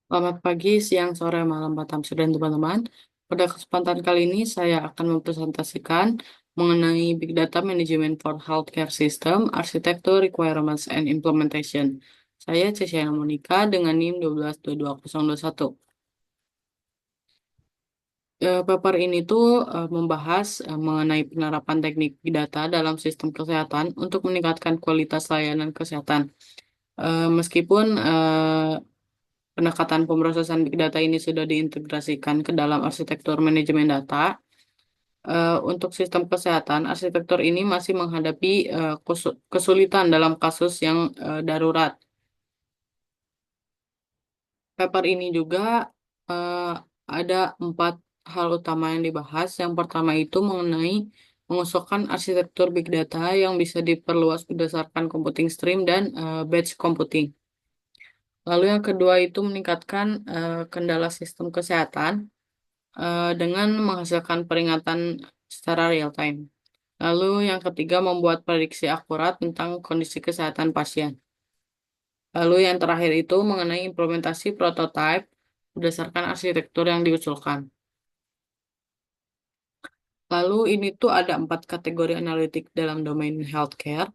Selamat pagi, siang, sore, malam, Batam, dan teman-teman. Pada kesempatan kali ini saya akan mempresentasikan mengenai Big Data Management for Healthcare System, Arsitektur, Requirements, and Implementation. Saya Cecilia Monica dengan NIM 1222021. Paper ini tuh membahas mengenai penerapan teknik Big Data dalam sistem kesehatan untuk meningkatkan kualitas layanan kesehatan. Meskipun pendekatan pemrosesan big data ini sudah diintegrasikan ke dalam arsitektur manajemen data. Untuk sistem kesehatan, arsitektur ini masih menghadapi kesulitan dalam kasus yang darurat. Paper ini juga eh, ada 4 hal utama yang dibahas. Yang pertama itu mengenai mengusulkan arsitektur big data yang bisa diperluas berdasarkan computing stream dan batch computing. Lalu yang kedua itu meningkatkan kendala sistem kesehatan dengan menghasilkan peringatan secara real time. Lalu yang ketiga membuat prediksi akurat tentang kondisi kesehatan pasien. Lalu yang terakhir itu mengenai implementasi prototype berdasarkan arsitektur yang diusulkan. Lalu ini tuh ada 4 kategori analitik dalam domain healthcare.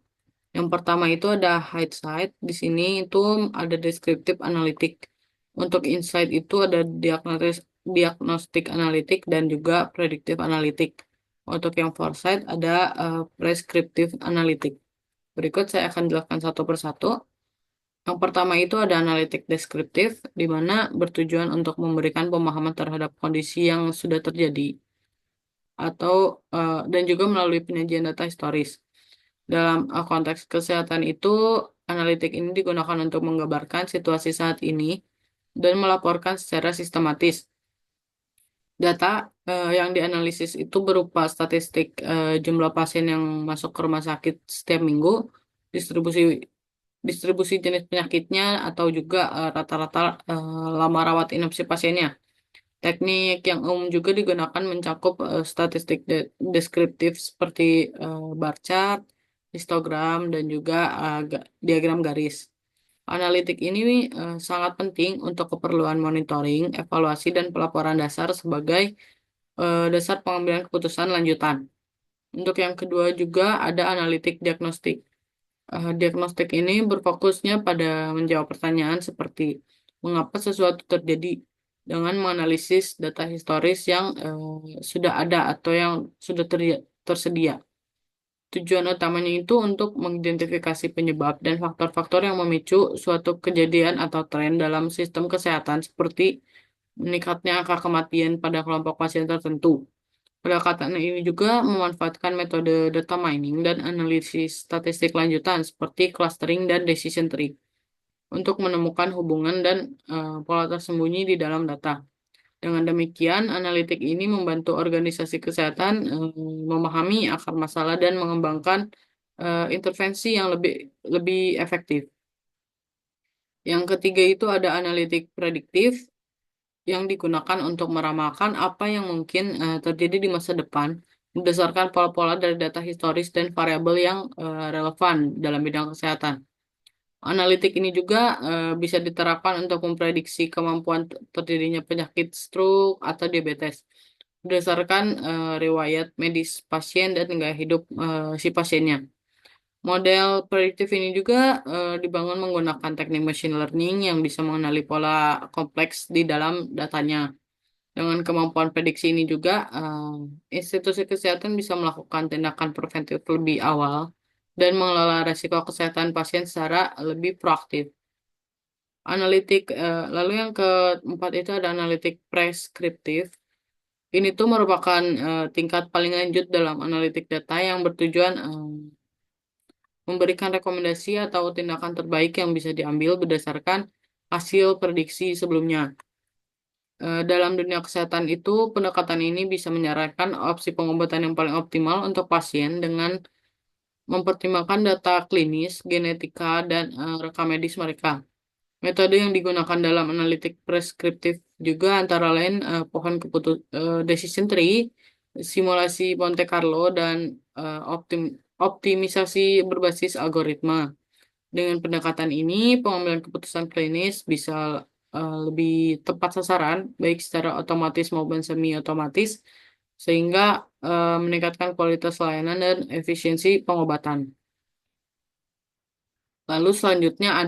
Yang pertama itu ada hindsight. Di sini itu ada descriptive analitik. Untuk insight itu ada diagnostik analitik dan juga predictive analitik. Untuk yang foresight ada prescriptive analitik. Berikut saya akan jelaskan satu persatu. Yang pertama itu ada analitik deskriptif, di mana bertujuan untuk memberikan pemahaman terhadap kondisi yang sudah terjadi atau dan juga melalui penyajian data historis. Dalam konteks kesehatan itu, analitik ini digunakan untuk menggambarkan situasi saat ini dan melaporkan secara sistematis. Data yang dianalisis itu berupa statistik jumlah pasien yang masuk ke rumah sakit setiap minggu, distribusi distribusi jenis penyakitnya, atau juga rata-rata lama rawat inap si pasiennya. Teknik yang umum juga digunakan mencakup statistik deskriptif seperti bar chart, histogram, dan juga diagram garis. Analitik ini sangat penting untuk keperluan monitoring, evaluasi, dan pelaporan dasar sebagai dasar pengambilan keputusan lanjutan. Untuk yang kedua juga ada analitik diagnostik. Diagnostik ini berfokusnya pada menjawab pertanyaan seperti mengapa sesuatu terjadi dengan menganalisis data historis yang sudah ada atau yang sudah tersedia. Tujuan utamanya itu untuk mengidentifikasi penyebab dan faktor-faktor yang memicu suatu kejadian atau tren dalam sistem kesehatan seperti meningkatnya angka kematian pada kelompok pasien tertentu. Pendekatan ini juga memanfaatkan metode data mining dan analisis statistik lanjutan seperti clustering dan decision tree untuk menemukan hubungan dan pola tersembunyi di dalam data. Dengan demikian, analitik ini membantu organisasi kesehatan memahami akar masalah dan mengembangkan intervensi yang lebih lebih efektif. Yang ketiga itu ada analitik prediktif yang digunakan untuk meramalkan apa yang mungkin terjadi di masa depan berdasarkan pola-pola dari data historis dan variabel yang relevan dalam bidang kesehatan. Analitik ini juga bisa diterapkan untuk memprediksi kemampuan terjadinya penyakit stroke atau diabetes berdasarkan riwayat medis pasien dan gaya hidup si pasiennya. Model prediktif ini juga dibangun menggunakan teknik machine learning yang bisa mengenali pola kompleks di dalam datanya. Dengan kemampuan prediksi ini juga, institusi kesehatan bisa melakukan tindakan preventif lebih awal dan mengelola resiko kesehatan pasien secara lebih proaktif. Lalu yang keempat itu ada analitik preskriptif. Ini tuh merupakan tingkat paling lanjut dalam analitik data yang bertujuan memberikan rekomendasi atau tindakan terbaik yang bisa diambil berdasarkan hasil prediksi sebelumnya. Dalam dunia kesehatan itu, pendekatan ini bisa menyarankan opsi pengobatan yang paling optimal untuk pasien dengan mempertimbangkan data klinis, genetika, dan rekam medis mereka. Metode yang digunakan dalam analitik preskriptif juga antara lain decision tree, simulasi Monte Carlo, dan optimisasi berbasis algoritma. Dengan pendekatan ini, pengambilan keputusan klinis bisa lebih tepat sasaran, baik secara otomatis maupun semi otomatis, sehingga meningkatkan kualitas layanan dan efisiensi pengobatan. Lalu selanjutnya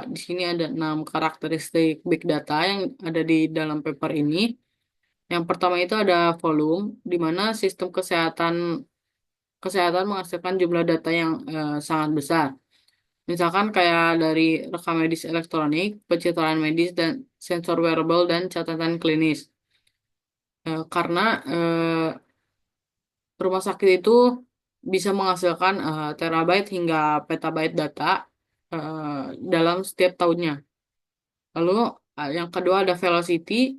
di sini ada 6 karakteristik big data yang ada di dalam paper ini. Yang pertama itu ada volume, di mana sistem kesehatan kesehatan menghasilkan jumlah data yang sangat besar. Misalkan kayak dari rekam medis elektronik, pencitraan medis, dan sensor wearable dan catatan klinis. Karena rumah sakit itu bisa menghasilkan terabyte hingga petabyte data dalam setiap tahunnya. Lalu yang kedua ada velocity,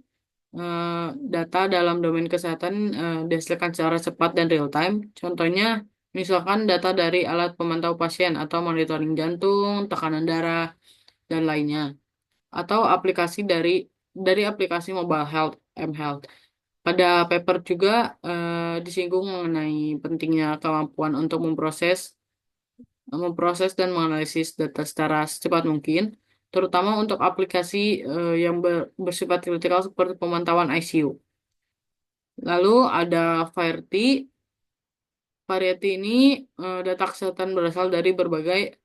eh, data dalam domain kesehatan dihasilkan secara cepat dan real time. Contohnya, misalkan data dari alat pemantau pasien atau monitoring jantung, tekanan darah, dan lainnya. Atau dari aplikasi mobile health, mHealth. Pada paper juga disinggung mengenai pentingnya kemampuan untuk memproses dan menganalisis data secara secepat mungkin, terutama untuk aplikasi yang bersifat kritikal seperti pemantauan ICU. Lalu ada Variety. Variety ini data kesehatan berasal dari berbagai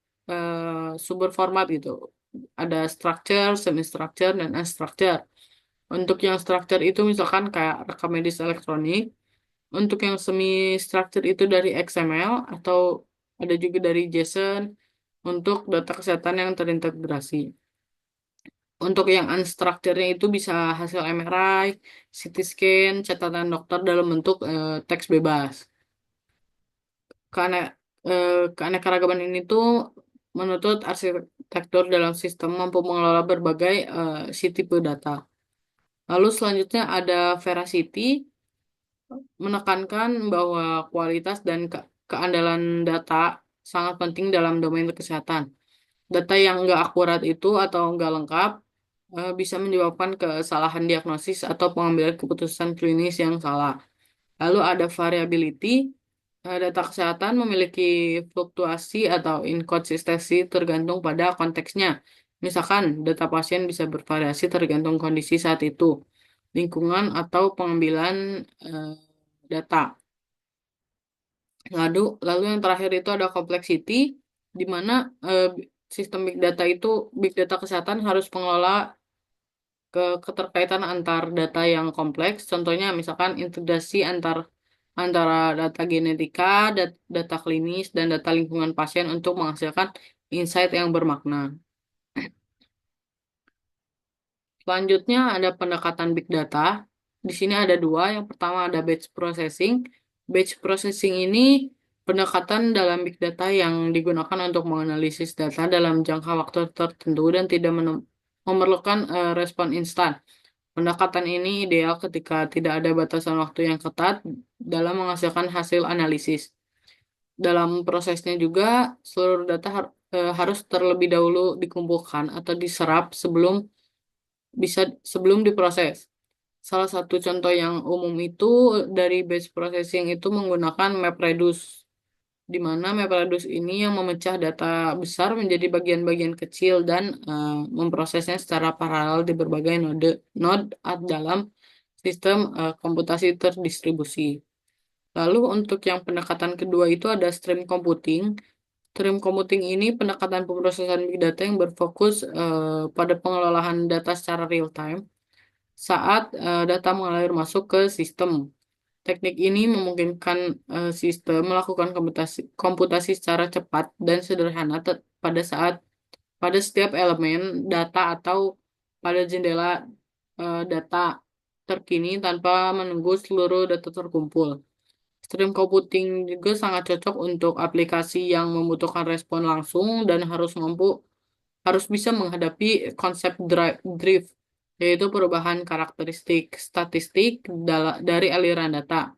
sumber format gitu. Ada structure, semi-structure, dan unstructure. Untuk yang structure itu misalkan kayak rekam medis elektronik. Untuk yang semi-structure itu dari XML atau ada juga dari JSON untuk data kesehatan yang terintegrasi. Untuk yang unstructured-nya itu bisa hasil MRI, CT scan, catatan dokter dalam bentuk teks bebas. Karena keanekaragaman ini tuh menuntut arsitektur dalam sistem mampu mengelola berbagai si tipe data. Lalu selanjutnya ada veracity, menekankan bahwa kualitas dan keandalan data sangat penting dalam domain kesehatan. Data yang nggak akurat itu atau nggak lengkap bisa menyebabkan kesalahan diagnosis atau pengambilan keputusan klinis yang salah. Lalu ada variability, data kesehatan memiliki fluktuasi atau inkonsistensi tergantung pada konteksnya. Misalkan, data pasien bisa bervariasi tergantung kondisi saat itu, lingkungan, atau pengambilan eh, data. Lalu yang terakhir itu ada complexity, di mana eh, sistem big data kesehatan harus mengelola keterkaitan antar data yang kompleks. Contohnya misalkan integrasi antara data genetika, data klinis, dan data lingkungan pasien untuk menghasilkan insight yang bermakna. Selanjutnya ada pendekatan big data. Di sini ada dua. Yang pertama ada batch processing. Batch processing ini pendekatan dalam big data yang digunakan untuk menganalisis data dalam jangka waktu tertentu dan tidak memerlukan respon instan. Pendekatan ini ideal ketika tidak ada batasan waktu yang ketat dalam menghasilkan hasil analisis. Dalam prosesnya juga, seluruh data harus terlebih dahulu dikumpulkan atau diserap sebelum diproses. Salah satu contoh yang umum itu dari batch processing itu menggunakan MapReduce, di mana MapReduce ini yang memecah data besar menjadi bagian-bagian kecil dan memprosesnya secara paralel di berbagai node dalam sistem komputasi terdistribusi. Lalu untuk yang pendekatan kedua itu ada stream computing. Stream computing ini pendekatan pemrosesan big data yang berfokus pada pengelolaan data secara real time saat data mengalir masuk ke sistem. Teknik ini memungkinkan sistem melakukan komputasi secara cepat dan sederhana pada setiap elemen data atau pada jendela data terkini tanpa menunggu seluruh data terkumpul. Stream computing juga sangat cocok untuk aplikasi yang membutuhkan respon langsung dan harus bisa menghadapi konsep drift, yaitu perubahan karakteristik statistik dari aliran data.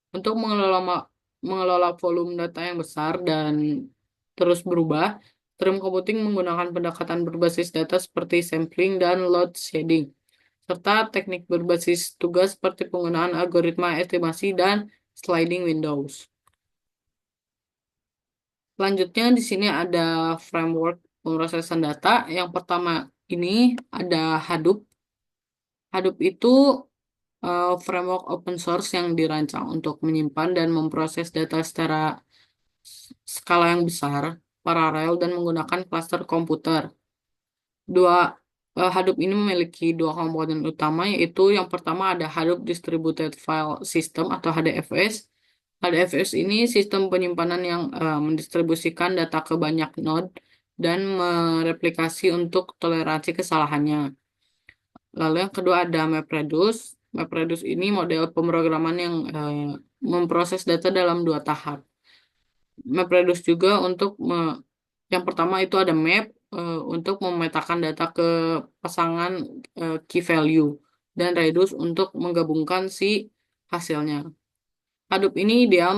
Untuk mengelola volume data yang besar dan terus berubah, stream computing menggunakan pendekatan berbasis data seperti sampling dan load shading, serta teknik berbasis tugas seperti penggunaan algoritma estimasi dan sliding windows. Selanjutnya di sini ada framework pemrosesan data. Yang pertama ini ada Hadoop. Hadoop itu framework open source yang dirancang untuk menyimpan dan memproses data secara skala yang besar, paralel, dan menggunakan klaster komputer. Dua Hadoop ini memiliki dua komponen utama, yaitu yang pertama ada Hadoop Distributed File System atau HDFS. HDFS ini sistem penyimpanan yang mendistribusikan data ke banyak node dan mereplikasi untuk toleransi kesalahannya. Lalu yang kedua ada MapReduce. MapReduce ini model pemrograman yang memproses data dalam dua tahap. MapReduce juga untuk yang pertama itu ada map untuk memetakan data ke pasangan key value dan reduce untuk menggabungkan si hasilnya. Hadoop ini ideal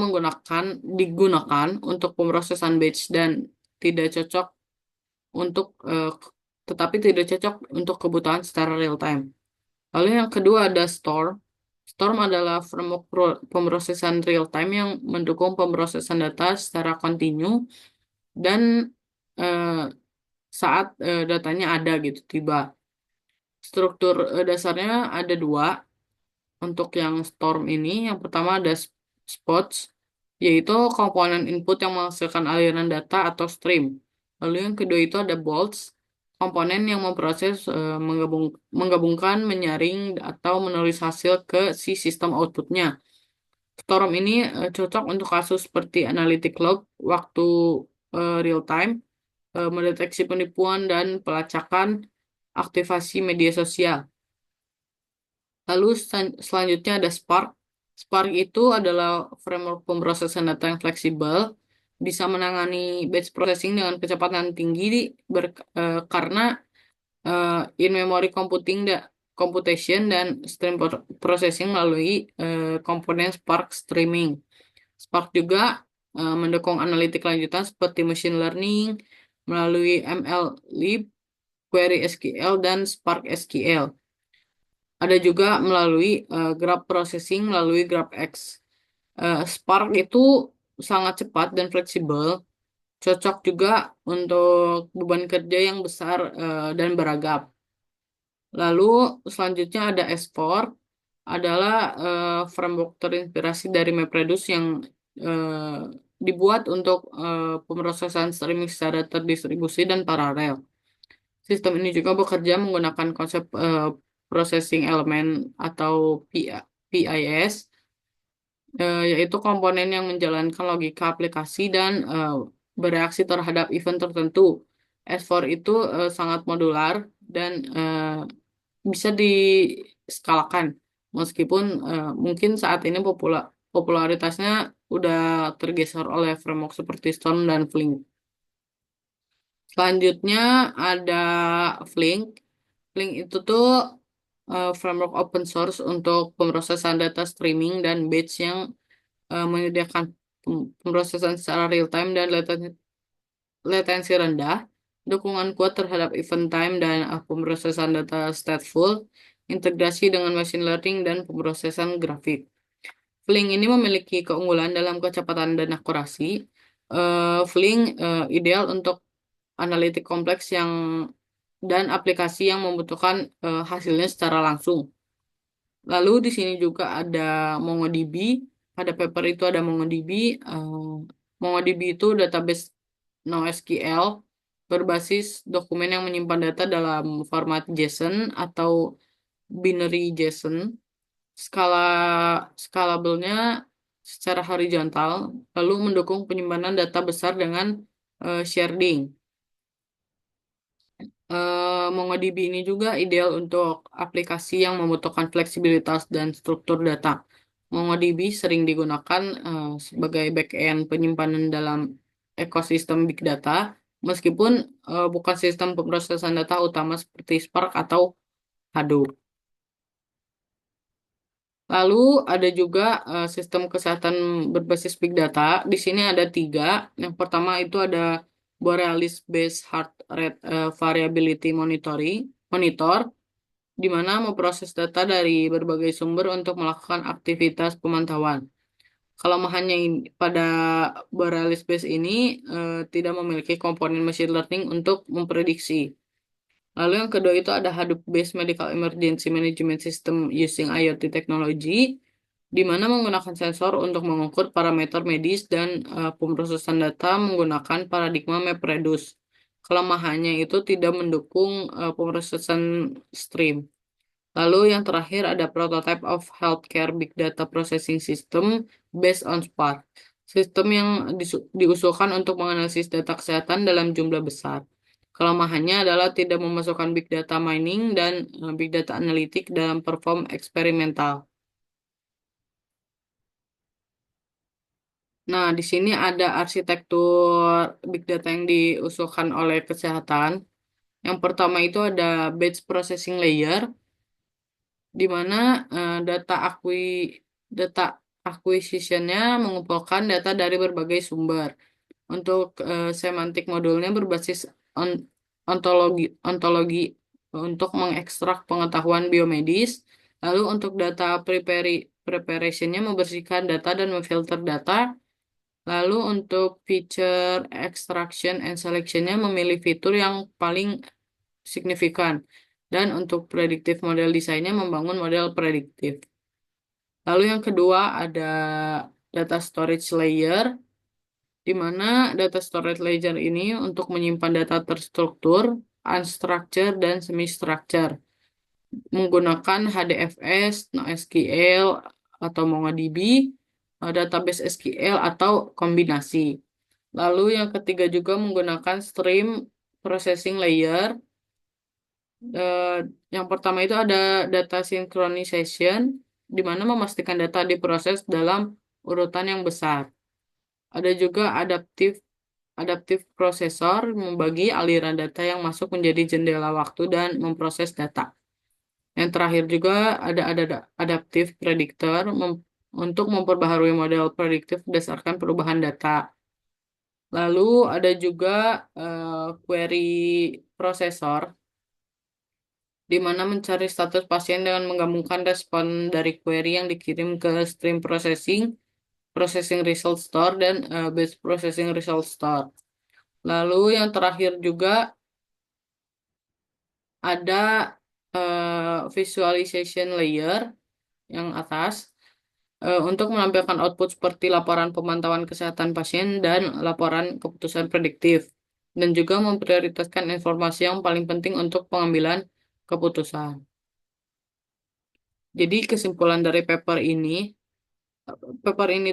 digunakan untuk pemrosesan batch dan tidak cocok untuk tetapi tidak cocok untuk kebutuhan secara real time. Lalu yang kedua ada Storm. Storm adalah framework pemrosesan real time yang mendukung pemrosesan data secara kontinu dan eh, saat datanya ada gitu tiba. Struktur dasarnya ada dua untuk yang Storm ini. Yang pertama ada spots, yaitu komponen input yang menghasilkan aliran data atau stream. Lalu yang kedua itu ada bolts, komponen yang memproses, menggabungkan, menyaring, atau menulis hasil ke si sistem outputnya. Storm ini cocok untuk kasus seperti analytic log, waktu real time, mendeteksi penipuan, dan pelacakan aktivasi media sosial. Lalu selanjutnya ada Spark. Spark itu adalah framework pemrosesan data yang fleksibel, bisa menangani batch processing dengan kecepatan tinggi karena in-memory computation dan stream processing melalui komponen Spark Streaming. Spark juga mendukung analitik lanjutan seperti machine learning melalui MLlib, Query SQL, dan Spark SQL. Ada juga melalui graph processing melalui GraphX. Spark itu sangat cepat dan fleksibel, cocok juga untuk beban kerja yang besar dan beragam. Lalu selanjutnya ada S4, adalah framework terinspirasi dari MapReduce yang eh, dibuat untuk pemrosesan streaming secara terdistribusi dan paralel. Sistem ini juga bekerja menggunakan konsep processing element atau PIS, yaitu komponen yang menjalankan logika aplikasi dan bereaksi terhadap event tertentu. S4 itu sangat modular dan bisa diskalakan, meskipun mungkin saat ini popularitasnya udah tergeser oleh framework seperti Storm dan Flink. Selanjutnya ada Flink. Flink itu tuh framework open source untuk pemrosesan data streaming dan batch yang menyediakan pemrosesan secara real time dan latensi rendah, dukungan kuat terhadap event time dan pemrosesan data stateful, integrasi dengan machine learning dan pemrosesan grafik. Flink ini memiliki keunggulan dalam kecepatan dan akurasi. Flink ideal untuk analitik kompleks dan aplikasi yang membutuhkan hasilnya secara langsung. Lalu di sini juga ada MongoDB. Pada paper itu ada MongoDB. MongoDB itu database NoSQL berbasis dokumen yang menyimpan data dalam format JSON atau binary JSON. Skala Scalable-nya secara horizontal, lalu mendukung penyimpanan data besar dengan sharding. MongoDB ini juga ideal untuk aplikasi yang membutuhkan fleksibilitas dan struktur data. MongoDB sering digunakan sebagai backend penyimpanan dalam ekosistem big data, meskipun bukan sistem pemrosesan data utama seperti Spark atau Hadoop. Lalu ada juga sistem kesehatan berbasis big data. Di sini ada tiga. Yang pertama itu ada Borealis Based Heart Rate Variability Monitor, di mana memproses data dari berbagai sumber untuk melakukan aktivitas pemantauan. Kelemahannya pada Borealis Base ini tidak memiliki komponen machine learning untuk memprediksi. Lalu yang kedua itu ada Hadoop-based Medical Emergency Management System using IoT technology, di mana menggunakan sensor untuk mengukur parameter medis dan pemrosesan data menggunakan paradigma MapReduce. Kelemahannya itu tidak mendukung pemrosesan stream. Lalu yang terakhir ada Prototype of Healthcare Big Data Processing System based on Spark. Sistem yang diusulkan untuk menganalisis data kesehatan dalam jumlah besar. Kelemahannya adalah tidak memasukkan big data mining dan big data analitik dalam perform eksperimental. Nah, di sini ada arsitektur big data yang diusulkan oleh kesehatan. Yang pertama itu ada batch processing layer, di mana data acquisition-nya mengumpulkan data dari berbagai sumber. Untuk semantik modulnya berbasis on- ontologi untuk mengekstrak pengetahuan biomedis. Lalu untuk data preparation-nya membersihkan data dan memfilter data. Lalu untuk feature extraction and selection-nya memilih fitur yang paling signifikan. Dan untuk predictive model desainnya membangun model prediktif. Lalu yang kedua ada data storage layer, di mana data storage layer ini untuk menyimpan data terstruktur, unstructured, dan semi-structured menggunakan HDFS, NoSQL, atau MongoDB, database SQL, atau kombinasi. Lalu yang ketiga juga menggunakan stream processing layer. Eh, yang pertama itu ada data synchronization, di mana memastikan data diproses dalam urutan yang besar. Ada juga adaptive processor membagi aliran data yang masuk menjadi jendela waktu dan memproses data. Yang terakhir juga ada adaptive predictor untuk memperbaharui model prediktif berdasarkan perubahan data. Lalu ada juga query processor, di mana mencari status pasien dengan menggabungkan respon dari query yang dikirim ke stream processing result store, dan batch processing result store. Lalu yang terakhir juga ada visualization layer yang atas untuk menampilkan output seperti laporan pemantauan kesehatan pasien dan laporan keputusan prediktif, dan juga memprioritaskan informasi yang paling penting untuk pengambilan keputusan. Jadi kesimpulan dari paper ini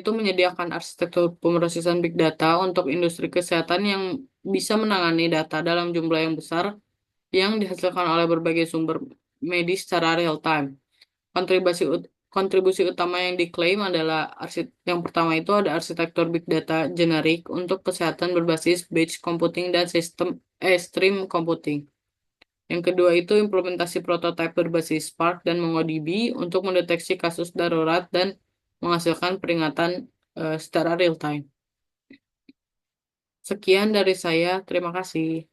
tuh menyediakan arsitektur pemrosesan big data untuk industri kesehatan yang bisa menangani data dalam jumlah yang besar yang dihasilkan oleh berbagai sumber medis secara real time. Kontribusi kontribusi utama yang diklaim adalah yang pertama itu ada arsitektur big data generik untuk kesehatan berbasis batch computing dan stream computing. Yang kedua itu implementasi prototipe berbasis Spark dan MongoDB untuk mendeteksi kasus darurat dan menghasilkan peringatan secara real time. Sekian dari saya, terima kasih.